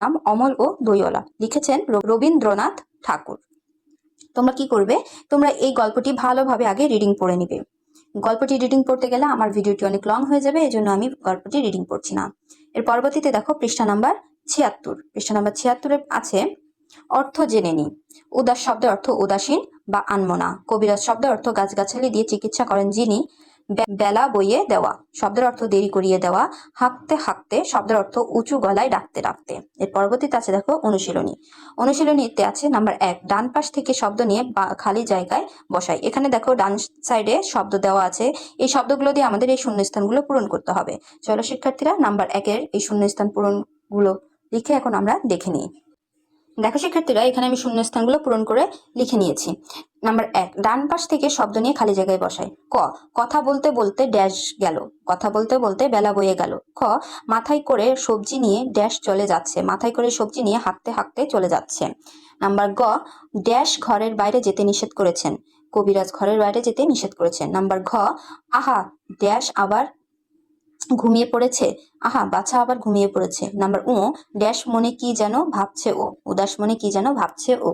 নাম অমল ও দইওয়ালা, লিখেছেন রবীন্দ্রনাথ ঠাকুর। তোমরা কি করবে, তোমরা এই গল্পটি ভালোভাবে আগে রিডিং পড়ে নিবে। গল্পটি রিডিং পড়তে গেলে আমার ভিডিওটি অনেক লং হয়ে যাবে, এই জন্য আমি গল্পটি রিডিং পড়ছি না। এর পরবর্তীতে দেখো পৃষ্ঠা নাম্বার 76। পৃষ্ঠা নাম্বার 76-এ আছে অর্থ জেনে নি। উদাস শব্দের অর্থ উদাসীন বা আনমনা। কবিরাজ শব্দের অর্থ গাছগাছালি দিয়ে চিকিৎসা করেন যিনি। বেলা বইয়ে দেওয়া শব্দের অর্থ দেরি করিয়ে দেওয়া। হাঁকতে হাঁকতে শব্দের অর্থ উঁচু গলায় ডাকতে ডাকতে। এর পরবর্তীতে আছে দেখো অনুশীলনী। অনুশীলনীতে আছে নাম্বার 1, ডান পাশ থেকে শব্দ নিয়ে খালি জায়গায় বসাই। এখানে দেখো ডান সাইডে শব্দ দেওয়া আছে, এই শব্দগুলো দিয়ে আমাদের এই শূন্যস্থানগুলো পূরণ করতে হবে। চলো শিক্ষার্থীরা, নাম্বার 1-এর এই শূন্যস্থান পূরণগুলো লিখে এখন আমরা দেখে নিই। দেখো শিক্ষার্থীরা, এখানে আমি শূন্যস্থানগুলো পূরণ করে লিখে নিয়েছি। নাম্বার 1, ডান পাশ থেকে শব্দ নিয়ে খালি জায়গায় বসাই। ক, কথা বলতে বলতে ড্যাশ গেল। কথা বলতে বলতে বেলা বয়ে গেল। খ, মাথায় করে সবজি নিয়ে ড্যাশ চলে যাচ্ছে। মাথায় করে সবজি নিয়ে হাঁটতে হাঁটতে চলে যাচ্ছে। নাম্বার গ, ড্যাশ ঘরের বাইরে যেতে নিষেধ করেছেন। কবিরাজ ঘরের বাইরে যেতে নিষেধ করেছেন। নাম্বার ঘ, আহা ড্যাশ আবার ঘুমিয়ে পড়েছে। আহা বাছা আবার ঘুমিয়ে পড়েছে। নাম্বার ও, ড্যাশ মনে কি যেন ভাবছে ও। উদাস মনে কি যেন ভাবছে ও।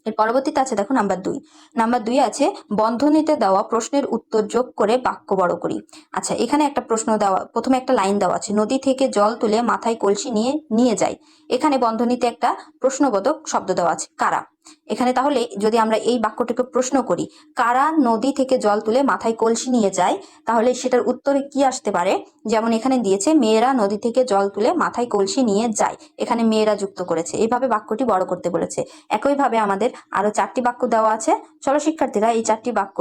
এর পরবর্তীতে আছে দেখো নাম্বার 2। নাম্বার 2 আছে বন্ধনীতে দেওয়া প্রশ্নের উত্তর যোগ করে বাক্য বড় করি। আচ্ছা, এখানে একটা প্রশ্ন দেওয়া, প্রথমে একটা লাইন দেওয়া আছে, নদী থেকে জল তুলে মাথায় কলসি নিয়ে নিয়ে যায়। এখানে বন্ধনীতে একটা প্রশ্নবোধক শব্দ দেওয়া আছে, কারা। এখানে তাহলে যদি আমরা এই বাক্যটিকে প্রশ্ন করি, কারা নদী থেকে জল তুলে মাথায় কলসি নিয়ে যায়, তাহলে সেটার উত্তরে কি আসতে পারে। যেমন এখানে দিয়েছে মেয়েরা নদী থেকে জল তুলে মাথায় কলসি নিয়ে যায়, এখানে মেয়েরা যুক্ত করেছে, এইভাবে বাক্যটি বড় করতে বলেছে। একইভাবে আমাদের আরো 4টি বাক্য দেওয়া আছে। চলো শিক্ষার্থীরা, এই 4টি বাক্য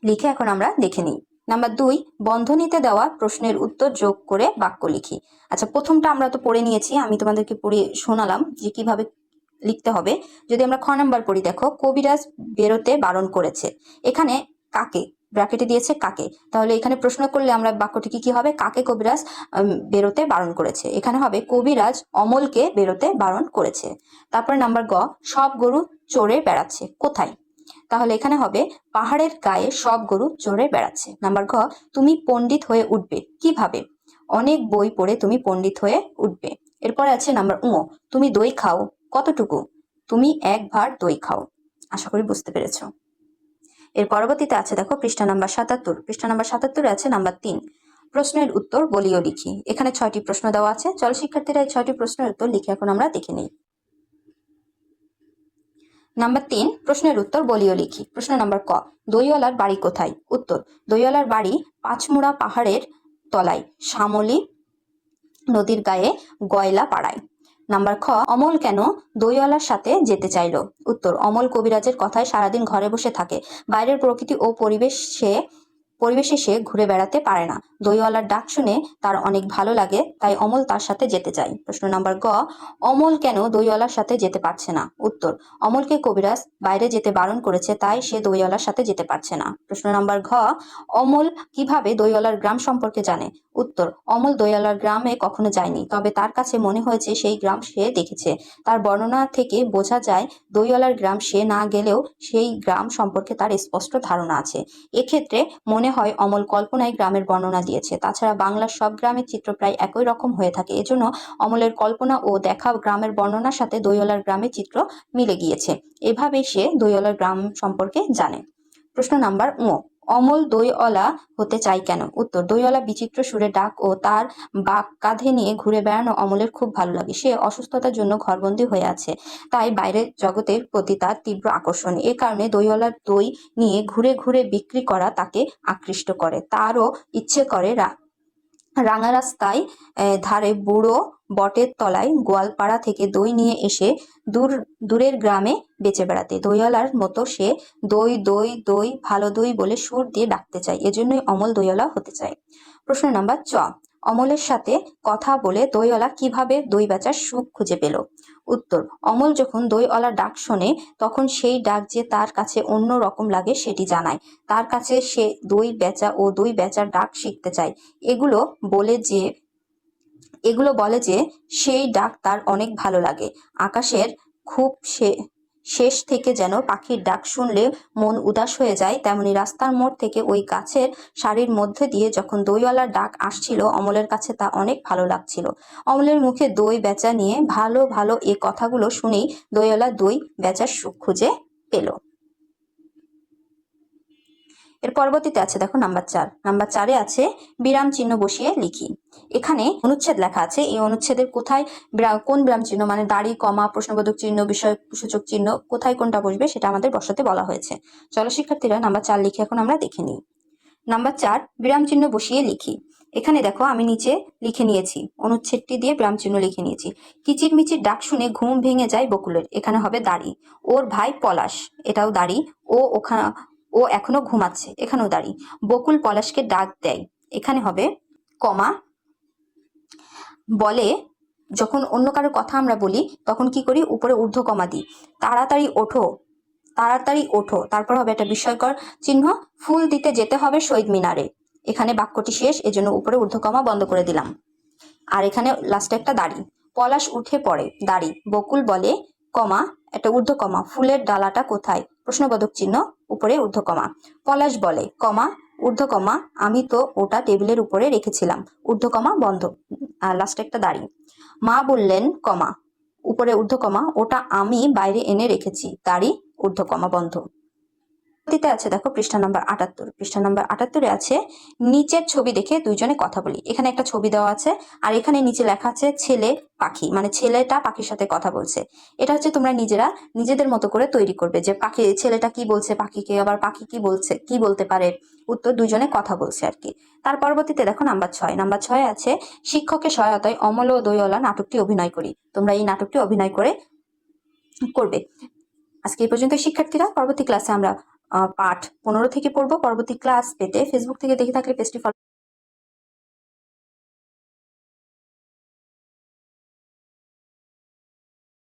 লিখে এখন আমরা দেখে নিই। নাম্বার 2, বন্ধনীতে দেওয়া প্রশ্নের উত্তর যোগ করে বাক্য লিখি। আচ্ছা, প্রথমটা আমরা তো পড়ে নিয়েছি, আমি তোমাদেরকে পড়ে শোনালাম যে কিভাবে লিখতে হবে। যদি আমরা খ নাম্বার পড়ি, দেখো কবিরাজ বেরোতে বারণ করেছে। এখানে কাকে ব্র্যাকেটে দিয়েছে, কাকে, তাহলে এখানে প্রশ্ন করলে আমরা বাক্যটি কি হবে, কাকে কবিরাজ বেরোতে বারণ করেছে। এখানে হবে কবিরাজ অমলকে বেরোতে বারণ করেছে। তারপরে নাম্বার গ, সব গরু চড়ে বেড়াচ্ছে, কোথায়, তাহলে এখানে হবে পাহাড়ের গায়ে সব গরু চড়ে বেড়াচ্ছে। নাম্বার ঘ, তুমি পণ্ডিত হয়ে উঠবে, কিভাবে, অনেক বই পড়ে তুমি পণ্ডিত হয়ে উঠবে। এরপরে আছে নাম্বার উ, তুমি দই খাও, কতটুকু, তুমি 1 ভাঁড় দই খাও। আশা করি বুঝতে পেরেছো। এর পরবর্তীতে আছে দেখো পৃষ্ঠা নাম্বার 77। পৃষ্ঠা নাম্বার 77-এ আছে নাম্বার 3, প্রশ্নের উত্তর বলিও লিখি। এখানে 6টি প্রশ্ন দেওয়া আছে। চল শিক্ষার্থীরা, এই 6টি প্রশ্নের উত্তর লিখে এখন আমরা দেখে নিই। নাম্বার 3, প্রশ্নের উত্তর বলিও লিখি। প্রশ্ন নাম্বার ক, দইওয়ালার বাড়ি কোথায়। উত্তর, দইওয়ালার বাড়ি পাঁচমুড়া পাহাড়ের তলায়, শ্যামলী নদীর গায়ে, গয়লা পাড়ায়। নাম্বার খ, অমল কেন দইওয়ালার সাথে যেতে চাইলো। উত্তর, অমল কবিরাজের কথায় সারাদিন ঘরে বসে থাকে, বাইরের প্রকৃতি ও পরিবেশে সে ঘুরে বেড়াতে পারে না। দইওয়ালার ডাক শুনে তার অনেক ভালো লাগে, তাই অমল তার সাথে যেতে চায়। প্রশ্ন নাম্বার গ, অমল কেন দইওয়ালার সাথে যেতে পারছে না। উত্তর, অমলকে কবিরাজ বাইরে যেতে বারণ করেছে, তাই সে দইওয়ালার সাথে যেতে পারছে না। প্রশ্ন নাম্বার ঘ, অমল কিভাবে দইওয়ালার গ্রাম সম্পর্কে জানে। উত্তর, অমল দইওয়ালার গ্রামে কখনো যায়নি, তবে তার কাছে মনে হয়েছে সেই গ্রাম সে দেখেছে। তার বর্ণনা থেকে বোঝা যায় দইওয়ালার গ্রাম সে না গেলেও সেই গ্রাম সম্পর্কে তার স্পষ্ট ধারণা আছে। এক্ষেত্রে মনে হয় অমল কল্পনায় গ্রামের বর্ণনা দিয়েছে। তাছাড়া বাংলার সব গ্রামের চিত্র প্রায় একই রকম হয়ে থাকে, এজন্য অমলের কল্পনা ও দেখা গ্রামের বর্ণনার সাথে দইওয়ালার গ্রামের চিত্র মিলে গিয়েছে। এভাবেই সে দইওয়ালার গ্রাম সম্পর্কে জানে। প্রশ্ন নাম্বার ও, অমল দইওয়ালা হতে চায় কেন। উত্তর, দইওয়ালা বিচিত্র সুরে ডাক ও তার বাঘ কাঁধে নিয়ে ঘুরে বেড়ানো অমলের খুব ভালো লাগে। সে অসুস্থতার জন্য ঘরবন্দি হয়ে আছে, তাই বাইরের জগতের প্রতি তার তীব্র আকর্ষণ। এ কারণে দইওয়ালার দই নিয়ে ঘুরে ঘুরে বিক্রি করা তাকে আকৃষ্ট করে। তারও ইচ্ছে করে রাঙা রাস্তায় ধারে বুড়ো বটের তলায় গোয়ালপাড়া থেকে দই নিয়ে এসে দূরের গ্রামে বেচে বেড়াতে। দইওয়ালার মতো সে দই দই দই ভালো দই বলে সুর দিয়ে ডাকতে চায়, এজন্যই অমল দইওয়ালা হতে চায়। প্রশ্ন নাম্বার চ, অমলের সাথে কথা বলে দইওয়ালা কিভাবে দই বেচার সুখ খুঁজে পেল। উত্তর, অমল যখন দইওয়ালার ডাক শোনে তখন সেই ডাক যে তার কাছে অন্য রকম লাগে সেটি জানায়। তার কাছে সে দই বেচা ও দই বেচার ডাক শিখতে চায়। এগুলো বলে যে সেই ডাক তার অনেক ভালো লাগে। আকাশের খুব সে শেষ থেকে যেন পাখির ডাক শুনলে মন উদাস হয়ে যায়, তেমনি রাস্তার মোড় থেকে ওই গাছের সারির মধ্যে দিয়ে যখন দইওয়ালার ডাক আসছিল, অমলের কাছে তা অনেক ভালো লাগছিল। অমলের মুখে দই বেচা নিয়ে ভালো ভালো এ কথাগুলো শুনেই দইওয়ালা দই বেচার সুখ খুঁজে পেল। এর পরবর্তীতে আছে দেখো নাম্বার 4। নাম্বার 4-এ আছে বিরাম চিহ্ন বসিয়ে লিখি। এখানে অনুচ্ছেদ লেখা আছে, এই অনুচ্ছেদের কোথায় কোন বিরাম চিহ্ন মানে দাড়ি, কমা, প্রশ্নবোধক চিহ্ন, বিষয় সূচক চিহ্ন কোথায় কোনটা বসবে সেটা আমাদের বসাতে বলা হয়েছে। চলো শিক্ষার্থীরা নাম্বার 4 লিখে এখন আমরা দেখে নিই। নাম্বার 4, বিরাম চিহ্ন বসিয়ে লিখি। এখানে দেখো আমি নিচে লিখে নিয়েছি, অনুচ্ছেদটি দিয়ে বিরাম চিহ্ন লিখে নিয়েছি। কিচিরমিচির ডাক শুনে ঘুম ভেঙে যায় বকুলের, এখানে হবে দাড়ি। ওর ভাই পলাশ, এটাও দাড়ি। ও এখনো ঘুমাচ্ছে, এখানেও দাড়ি। বকুল পলাশকে ডাক দেয়, এখানে হবে কমা। বলে যখন অন্য কারোর কথা আমরা বলি তখন কি করি, উপরে ঊর্ধ্ব কমা দিই। তাড়াতাড়ি ওঠো, তাড়াতাড়ি ওঠো, তারপর হবে একটা বিস্ময়কর চিহ্ন, ফুল দিতে যেতে হবে শহীদ মিনারে। এখানে বাক্যটি শেষ, এজন্য উপরে ঊর্ধ্বকমা বন্ধ করে দিলাম। আর এখানে লাস্টে একটা দাড়ি। পলাশ উঠে পড়ে, দাড়ি। বকুল বলে কমা, একটা ঊর্ধ্বকমা, ফুলের ডালাটা কোথায়, প্রশ্নবোধক চিহ্ন, উপরে ঊর্ধ্বকমা। পলাশ বলে কমা, ঊর্ধ্বকমা, আমি তো ওটা টেবিলের উপরে রেখেছিলাম, ঊর্ধ্বকমা বন্ধ। আর লাস্টে একটা দাড়ি। মা বললেন কমা, উপরে ঊর্ধ্বকমা, ওটা আমি বাইরে এনে রেখেছি, দাড়ি, ঊর্ধ্বকমা বন্ধ। পরবর্তীতে আছে দেখো পৃষ্ঠা নাম্বার 78। পৃষ্ঠা নাম্বার 78-এ আছে নিচের ছবি দেখে দুইজনে কথা বলি। এখানে একটা ছবি দেওয়া আছে, আর এখানে নিচে লেখা আছে ছেলে পাখি, মানে ছেলেটা পাখির সাথে কথা বলছে। এটা হচ্ছে তোমরা নিজেরা নিজেদের মতো করে তৈরি করবে, যে পাখি ছেলেটা কি বলছে পাখিকে, আবার পাখি কি বলছে, কি বলতে পারে, উত্তর দুইজনে কথা বলছে আর কি। তার পরবর্তীতে দেখো নাম্বার 6। নাম্বার 6-এ আছে শিক্ষকের সহায়তায় অমল ও দইওয়ালা নাটকটি অভিনয় করি। তোমরা এই নাটকটি অভিনয় করবে। আজকে এই পর্যন্ত শিক্ষার্থীরা, পরবর্তী ক্লাসে আমরা পাঠ 15 থেকে পড়বো। পরবর্তী ক্লাস পেতে ফেসবুক থেকে দেখে থাকলে পেজটি ফলো